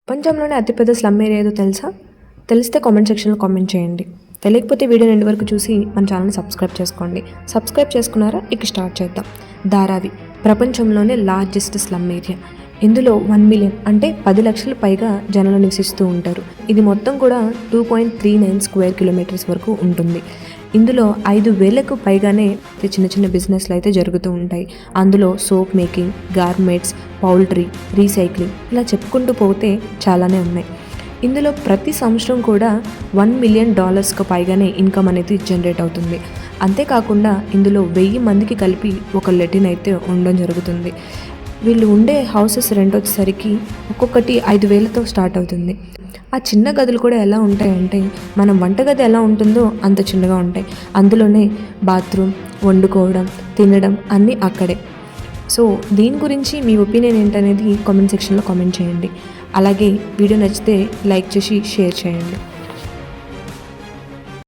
ప్రపంచంలోనే అతిపెద్ద slum area ఏదో తెలుసా? తెలిస్తే కామెంట్ సెక్షన్లో కామెంట్ చేయండి. తెలియకపోతే వీడియోని ఎండ్ వరకు చూసి మన ఛానల్ని సబ్స్క్రైబ్ చేసుకోండి. సబ్స్క్రైబ్ చేసుకున్నారా? ఇక స్టార్ట్ చేద్దాం. ధారావి ప్రపంచంలోనే లార్జెస్ట్ స్లమ్ ఏరియా. ఇందులో 1 మిలియన్ అంటే 10 లక్షల పైగా జనాలు నివసిస్తూ ఉంటారు. ఇది మొత్తం కూడా 2.39 స్క్వేర్ కిలోమీటర్స్ వరకు ఉంటుంది. ఇందులో 5,000కు పైగానే చిన్న చిన్న బిజినెస్లు అయితే జరుగుతూ ఉంటాయి. అందులో soap making, garments, poultry, recycling ఇలా చెప్పుకుంటూ పోతే చాలానే ఉన్నాయి. ఇందులో ప్రతి సంవత్సరం కూడా $1 మిలియన్ పైగానే ఇన్కమ్ అనేది జనరేట్ అవుతుంది. అంతేకాకుండా ఇందులో 1000 మందికి కలిపి ఒక లెటిన్ అయితే ఉండడం జరుగుతుంది. వీళ్ళు ఉండే హౌసెస్ రెంట్ వచ్చేసరికి ఒక్కొక్కటి 5,000తో స్టార్ట్ అవుతుంది. ఆ చిన్న గదులు కూడా ఎలా ఉంటాయంటే మనం వంటగది ఎలా ఉంటుందో అంత చిన్నగా ఉంటాయి. అందులోనే బాత్రూమ్, వండుకోవడం, తినడం అన్నీ అక్కడే. సో దీని గురించి మీ ఒపీనియన్ ఏంటనేది కామెంట్ సెక్షన్లో కామెంట్ చేయండి. అలాగే వీడియో నచ్చితే లైక్ చేసి షేర్ చేయండి.